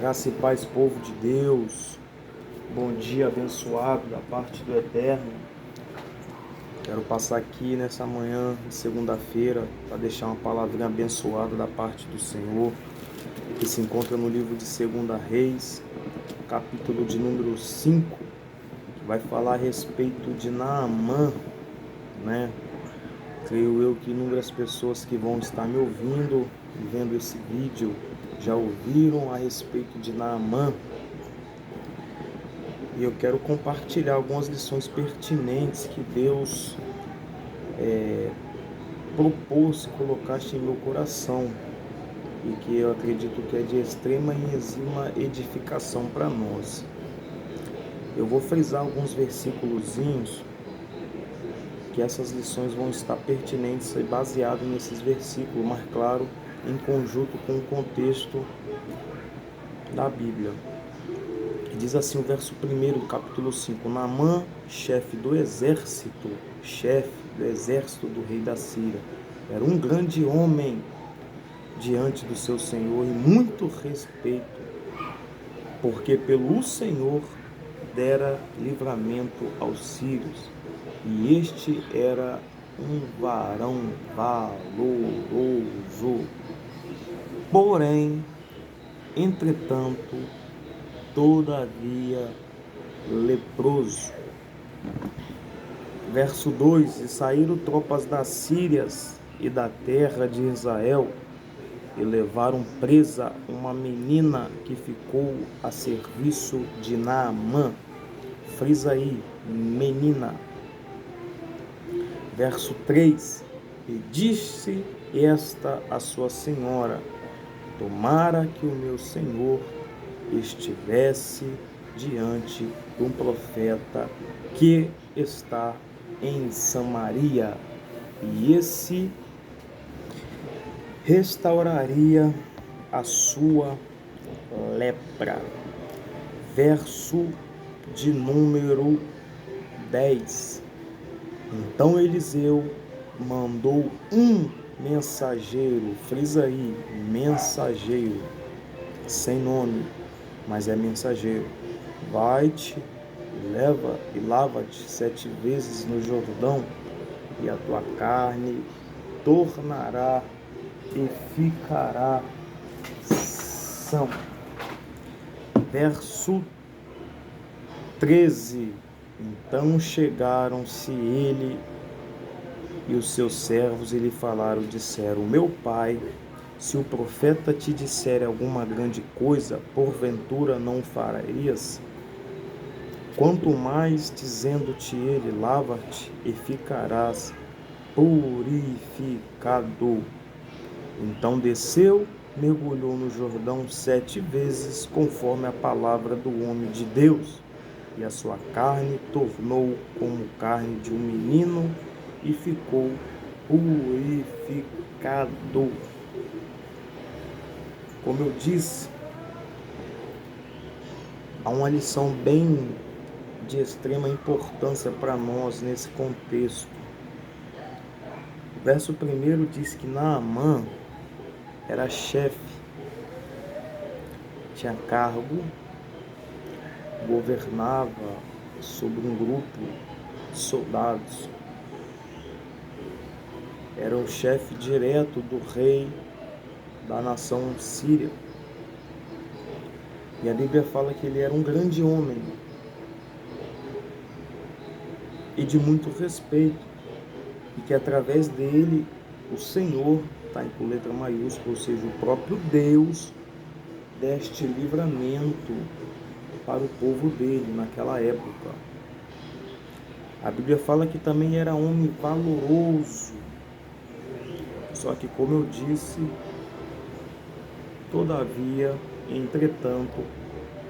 Graça e paz, povo de Deus. Bom dia abençoado da parte do Eterno. Quero passar aqui nessa manhã de segunda-feira para deixar uma palavrinha abençoada da parte do Senhor, que se encontra no livro de 2 Reis, capítulo de número 5, que vai falar a respeito de Naamã, né? Creio eu que inúmeras pessoas que vão estar me ouvindo e vendo esse vídeo já ouviram a respeito de Naamã. E eu quero compartilhar algumas lições pertinentes que Deus propôs, colocaste em meu coração e que eu acredito que é de extrema e exima edificação para nós. Eu vou frisar alguns versículozinhos que essas lições vão estar pertinentes e baseadas nesses versículos, mas claro, em conjunto com o contexto da Bíblia. Diz assim o verso 1 do capítulo 5: Naamã, chefe do exército do rei da Síria, era um grande homem diante do seu Senhor e muito respeito, porque pelo Senhor dera livramento aos sírios, e este era um varão valoroso. Porém, entretanto, todavia leproso. Verso 2: E saíram tropas das Sírias e da terra de Israel, e levaram presa uma menina que ficou a serviço de Naamã. Frisa aí, menina. Verso 3: E disse esta a sua senhora: Tomara que o meu senhor estivesse diante de um profeta que está em Samaria, e esse restauraria a sua lepra. Verso de número 10. Então Eliseu mandou um mensageiro, frisa aí, mensageiro, sem nome, mas é mensageiro. Vai-te, leva e lava-te 7 vezes no Jordão, e a tua carne tornará e ficará sã. Verso 13. Então chegaram-se ele e os seus servos e lhe falaram, disseram: Meu pai, se o profeta te disser alguma grande coisa, porventura não o fararias? Quanto mais dizendo-te ele, lava-te e ficarás purificado. Então desceu, mergulhou no Jordão 7 vezes, conforme a palavra do homem de Deus, e a sua carne tornou como carne de um menino, e ficou purificado. Como eu disse, há uma lição bem de extrema importância para nós nesse contexto. O verso 1 diz que Naamã era chefe, tinha cargo, governava sobre um grupo de soldados, era o chefe direto do rei da nação síria. E a Bíblia fala que ele era um grande homem e de muito respeito, e que através dele o Senhor, está com letra maiúscula, ou seja, o próprio Deus, deste livramento para o povo dele naquela época. A Bíblia fala que também era homem valoroso, só que, como eu disse, todavia, entretanto,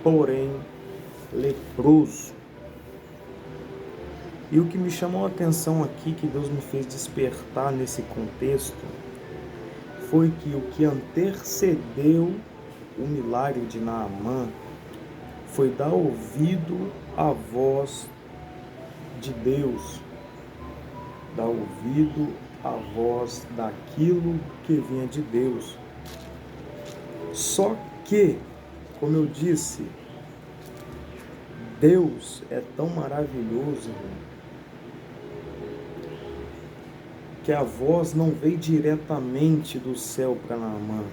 porém, leproso. E o que me chamou a atenção aqui, que Deus me fez despertar nesse contexto, foi que o que antecedeu o milagre de Naamã foi dar ouvido à voz de Deus, dar ouvido à voz daquilo que vinha de Deus. Só que Como eu disse, Deus é tão maravilhoso, irmão, que a voz não veio diretamente do céu para Naamã.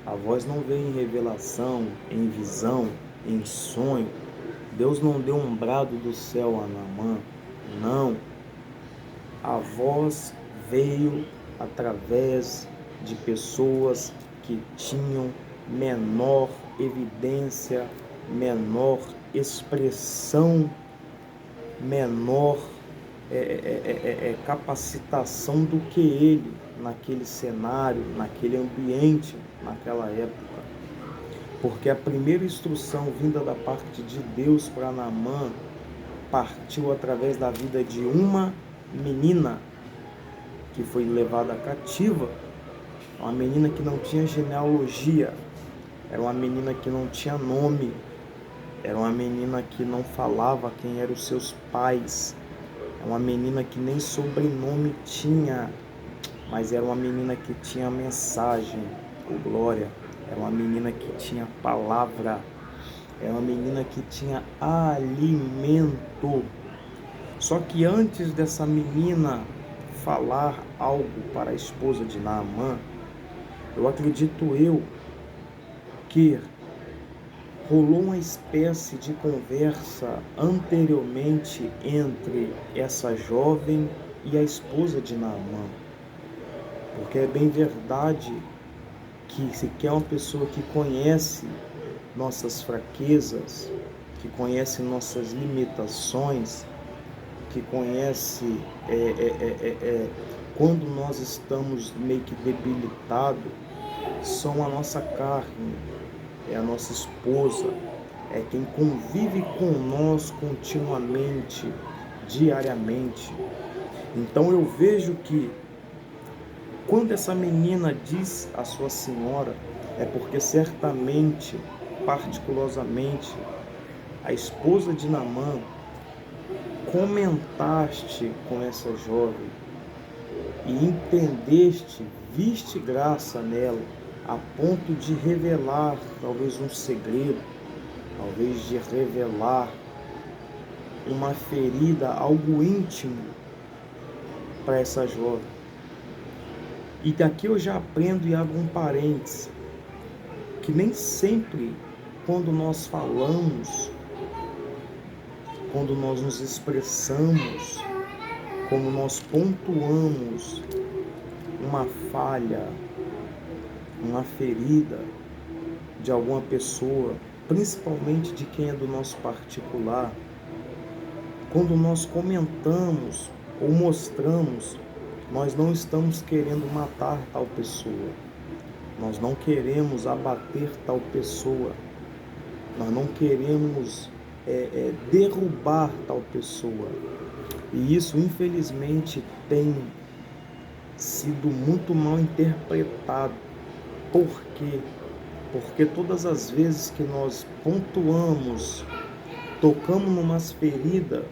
A voz não veio em revelação, em visão, em sonho. Deus não deu um brado do céu a Naamã. Não. A voz veio através de pessoas que tinham menor evidência, menor expressão, menor capacitação do que ele naquele cenário, naquele ambiente, naquela época. Porque a primeira instrução vinda da parte de Deus para Naamã partiu através da vida de uma menina que foi levada cativa, uma menina que não tinha genealogia, era uma menina que não tinha nome, era uma menina que não falava quem eram os seus pais, é uma menina que nem sobrenome tinha, mas era uma menina que tinha mensagem, glória, era uma menina que tinha palavra, era uma menina que tinha alimento. Só que antes dessa menina falar algo para a esposa de Naamã, eu acredito que rolou uma espécie de conversa anteriormente entre essa jovem e a esposa de Naamã. Porque é bem verdade que se quer uma pessoa que conhece nossas fraquezas, que conhece nossas limitações, que conhece quando nós estamos meio que debilitados, são a nossa carne, é a nossa esposa, é quem convive com nós continuamente, diariamente. Então eu vejo que quando essa menina diz à sua senhora, é porque certamente, particularmente, a esposa de Naamã, comentaste com essa jovem e entendeste, viste graça nela, a ponto de revelar talvez um segredo, talvez de revelar uma ferida, algo íntimo para essa jovem. E daqui eu já aprendo e abro um parênteses, que nem sempre quando nós falamos, quando nós nos expressamos, como nós pontuamos uma falha, uma ferida de alguma pessoa, principalmente de quem é do nosso particular, quando nós comentamos ou mostramos, nós não estamos querendo matar tal pessoa, nós não queremos abater tal pessoa, nós não queremos derrubar tal pessoa. E isso, infelizmente, tem sido muito mal interpretado. Por quê? Porque todas as vezes que nós pontuamos, tocamos numa ferida,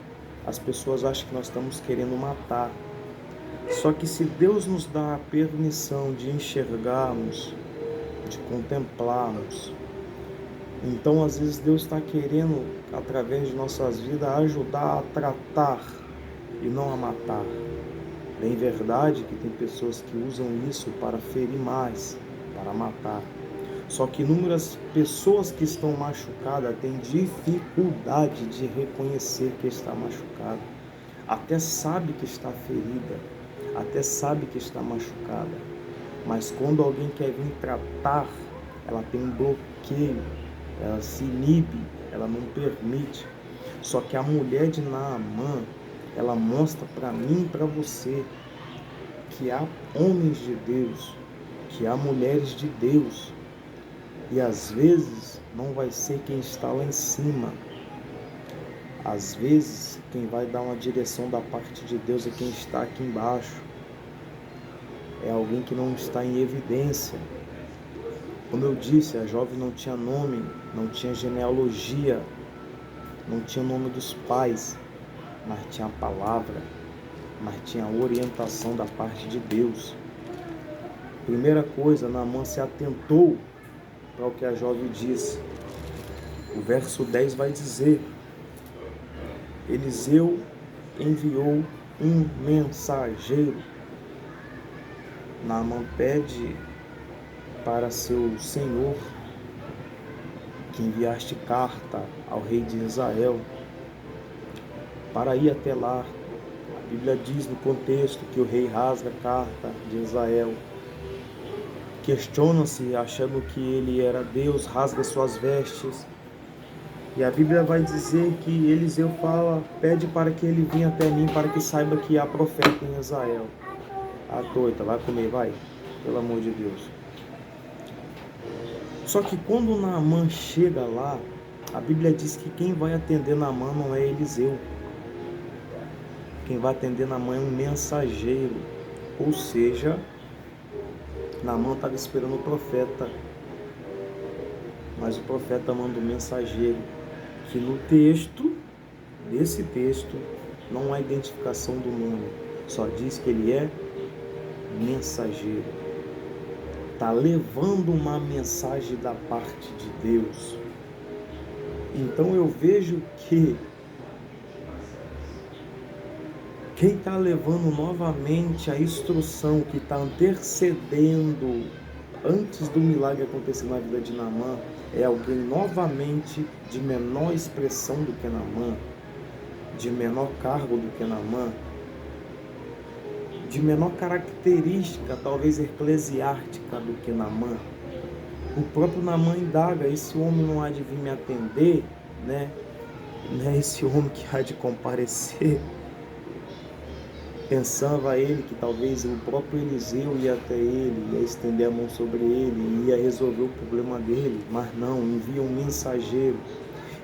as pessoas acham que nós estamos querendo matar. Só que se Deus nos dá a permissão de enxergarmos, de contemplarmos, então às vezes Deus está querendo, através de nossas vidas, ajudar a tratar e não a matar. Bem verdade que tem pessoas que usam isso para ferir mais, para matar. Só que inúmeras pessoas que estão machucadas têm dificuldade de reconhecer que está machucada. Até sabe que está ferida, até sabe que está machucada. Mas quando alguém quer vir tratar, ela tem um bloqueio, ela se inibe, ela não permite. Só que a mulher de Naamã, ela mostra para mim e para você que há homens de Deus, que há mulheres de Deus, e às vezes não vai ser quem está lá em cima. Às vezes quem vai dar uma direção da parte de Deus é quem está aqui embaixo. É alguém que não está em evidência. Como eu disse, a jovem não tinha nome, não tinha genealogia, não tinha o nome dos pais, mas tinha a palavra, mas tinha a orientação da parte de Deus. Primeira coisa, Naamã se atentou para o que a jovem disse. O verso 10 vai dizer: Eliseu enviou um mensageiro. Naamã pede para seu senhor que enviaste carta ao rei de Israel para ir até lá. A Bíblia diz no contexto que o rei rasga a carta de Israel, questiona-se achando que ele era Deus, rasga suas vestes. E a Bíblia vai dizer que Eliseu pede para que ele venha até mim, para que saiba que há profeta em Israel. Ah, doida, vai comer, vai, pelo amor de Deus. Só que quando Naamã chega lá, a Bíblia diz que quem vai atender Naamã não é Eliseu. Quem vai atender Naamã é um mensageiro. Ou seja, Naamã estava esperando o profeta, mas o profeta manda um mensageiro, que no nesse texto, não há identificação do nome, só diz que ele é mensageiro. Está levando uma mensagem da parte de Deus. Então eu vejo que quem está levando novamente a instrução, que está antecedendo antes do milagre acontecer na vida de Naamã, é alguém novamente de menor expressão do que Naamã, de menor cargo do que Naamã, de menor característica, talvez eclesiástica, do que Naamã. O próprio Naamã indaga: esse homem não há de vir me atender, né? Não é esse homem que há de comparecer? Pensava ele que talvez o próprio Eliseu ia até ele, ia estender a mão sobre ele, ia resolver o problema dele, mas não, envia um mensageiro.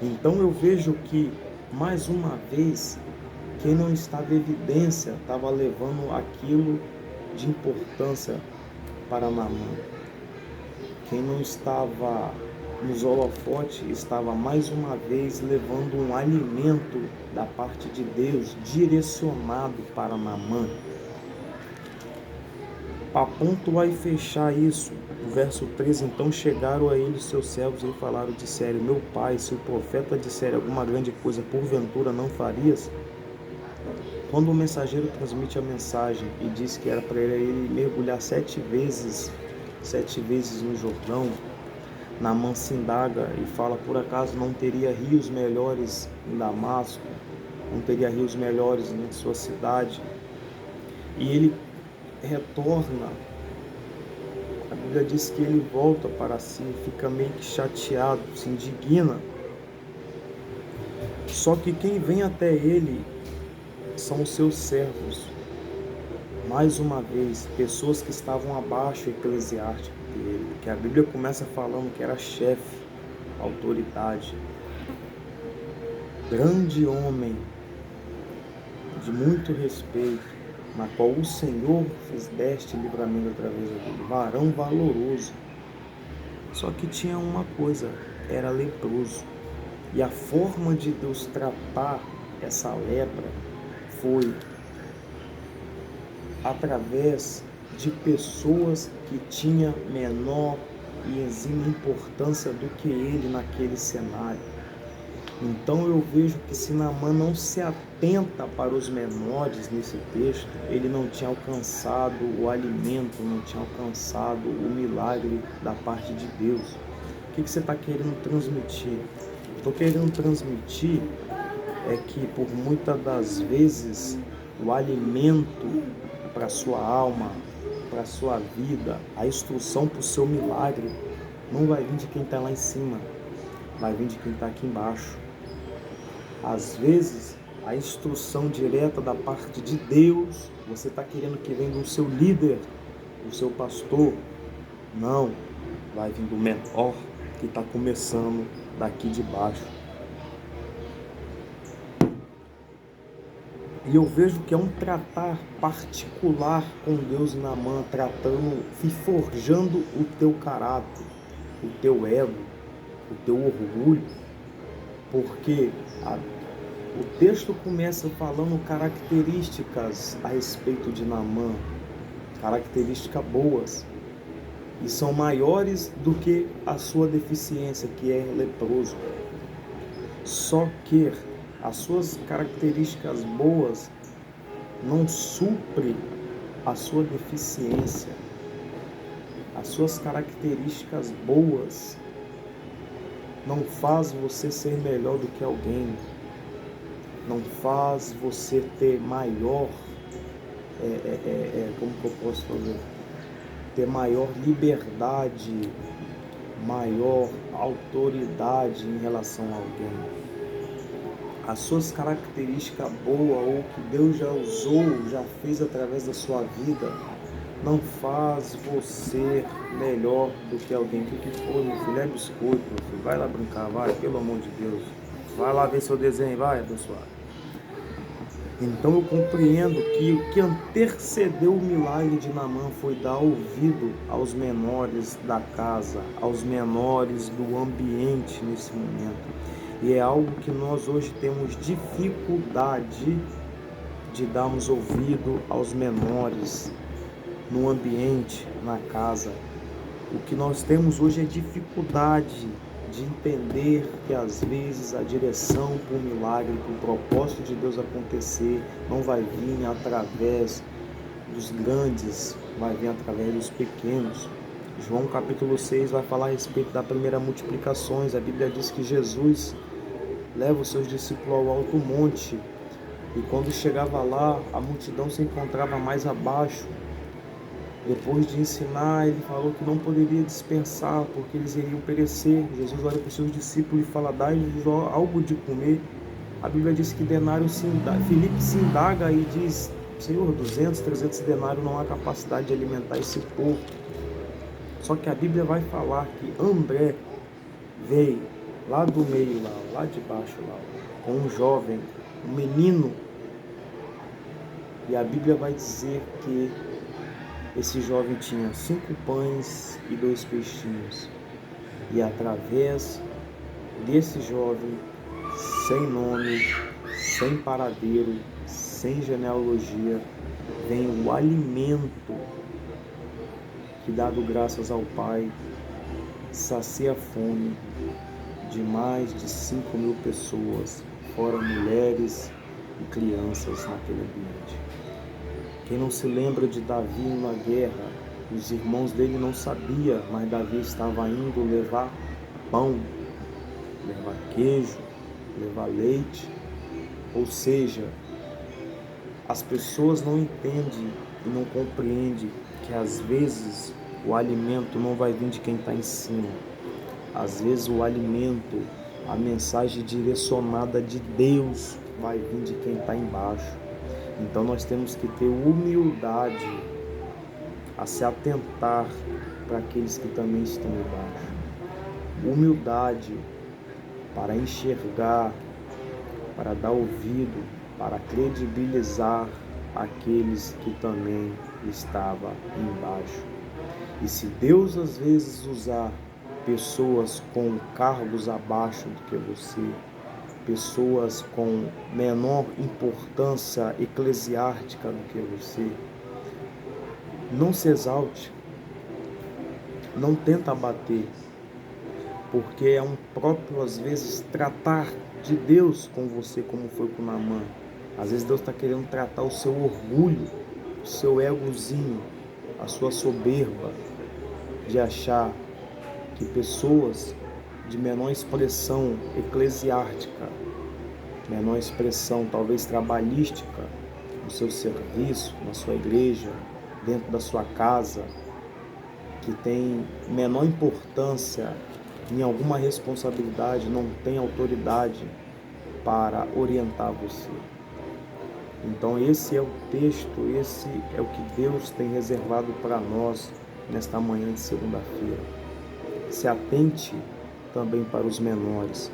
Então eu vejo que, mais uma vez, quem não estava em evidência estava levando aquilo de importância para Naamã. Quem não estava nos holofotes estava mais uma vez levando um alimento da parte de Deus direcionado para Naamã. Para pontuar e fechar isso, o verso 13: então chegaram a ele seus servos e falaram, disseram: meu pai, se o profeta disser alguma grande coisa, porventura não farias? Quando o mensageiro transmite a mensagem e diz que era para ele mergulhar 7 vezes no Jordão, Naamã se indaga e fala: por acaso não teria rios melhores em Damasco? Não teria rios melhores em sua cidade? E ele retorna. A Bíblia diz que ele volta para si, fica meio que chateado, se indigna. Só que quem vem até ele são os seus servos. Mais uma vez, pessoas que estavam abaixo eclesiástico dele, porque a Bíblia começa falando que era chefe, autoridade, grande homem, de muito respeito, na qual o Senhor fez deste livramento através dele, varão valoroso. Só que tinha uma coisa, era leproso. E a forma de Deus tratar essa lepra foi através de pessoas que tinham menor e exímia importância do que ele naquele cenário. Então eu vejo que se Naamã não se atenta para os menores nesse texto, ele não tinha alcançado o alimento, não tinha alcançado o milagre da parte de Deus. O que você está querendo transmitir? Estou querendo transmitir é que por muitas das vezes o alimento para a sua alma, para a sua vida, a instrução para o seu milagre, não vai vir de quem está lá em cima, vai vir de quem está aqui embaixo. Às vezes, a instrução direta da parte de Deus, você está querendo que venha do seu líder, do seu pastor. Não, vai vir do menor que está começando daqui de baixo. E eu vejo que é um tratar particular com Deus e Naamã, tratando e forjando o teu caráter, o teu ego, o teu orgulho, porque o texto começa falando características a respeito de Naamã, características boas, e são maiores do que a sua deficiência, que é leproso. Só que as suas características boas não suprem a sua deficiência. As suas características boas não faz você ser melhor do que alguém, não faz você ter maior, como que eu posso fazer? Ter maior liberdade, maior autoridade em relação a alguém. As suas características boas ou que Deus já usou, já fez através da sua vida, não faz você melhor do que alguém. O que foi, meu filho? É biscoito, meu filho. Vai lá brincar, vai, pelo amor de Deus. Vai lá ver seu desenho, vai, abençoado. Então eu compreendo que o que antecedeu o milagre de Naamã foi dar ouvido aos menores da casa, aos menores do ambiente nesse momento. E é algo que nós hoje temos dificuldade de darmos ouvido aos menores no ambiente, na casa. O que nós temos hoje é dificuldade de entender que às vezes a direção para o milagre, para o propósito de Deus acontecer, não vai vir através dos grandes, vai vir através dos pequenos. João capítulo 6 vai falar a respeito da primeira multiplicações. A Bíblia diz que Jesus leva os seus discípulos ao alto monte e quando chegava lá, a multidão se encontrava mais abaixo. Depois de ensinar, ele falou que não poderia dispensar, porque eles iriam perecer. Jesus olha para os seus discípulos e fala, dai-lhes algo de comer. A Bíblia diz que denário Filipe se indaga e diz, Senhor, 200, 300 denários não há capacidade de alimentar esse povo. Só que a Bíblia vai falar que André veio lá do meio, lá de baixo, com um jovem, um menino. E a Bíblia vai dizer que esse jovem tinha 5 pães e 2 peixinhos. E através desse jovem, sem nome, sem paradeiro, sem genealogia, vem o alimento que, dado graças ao Pai, sacia a fome de mais de 5.000 pessoas, fora mulheres e crianças naquele ambiente. Quem não se lembra de Davi na guerra, os irmãos dele não sabiam, mas Davi estava indo levar pão, levar queijo, levar leite. Ou seja, as pessoas não entendem e não compreendem que às vezes o alimento não vai vir de quem está em cima. Às vezes o alimento, a mensagem direcionada de Deus vai vir de quem está embaixo. Então nós temos que ter humildade a se atentar para aqueles que também estão embaixo. Humildade para enxergar, para dar ouvido, para credibilizar aqueles que também estavam embaixo. E se Deus às vezes usar pessoas com cargos abaixo do que você, pessoas com menor importância eclesiástica do que você, não se exalte, não tenta abater, porque é um próprio, às vezes, tratar de Deus com você, como foi com Naamã. Às vezes Deus está querendo tratar o seu orgulho, o seu egozinho, a sua soberba, de achar que pessoas de menor expressão eclesiástica, menor expressão talvez trabalhística, no seu serviço, na sua igreja, dentro da sua casa, que tem menor importância em alguma responsabilidade, não tem autoridade para orientar você. Então esse é o texto, esse é o que Deus tem reservado para nós nesta manhã de segunda-feira. Se atente também para os menores,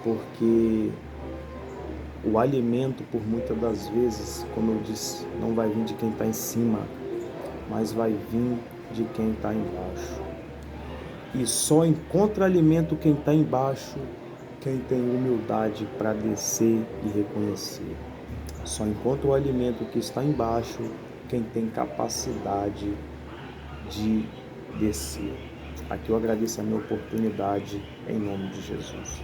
porque o alimento, por muitas das vezes, como eu disse, não vai vir de quem está em cima, mas vai vir de quem está embaixo. E só encontra alimento quem está embaixo, quem tem humildade para descer e reconhecer. Só encontra o alimento que está embaixo quem tem capacidade de descer. Aqui eu agradeço a minha oportunidade, em nome de Jesus.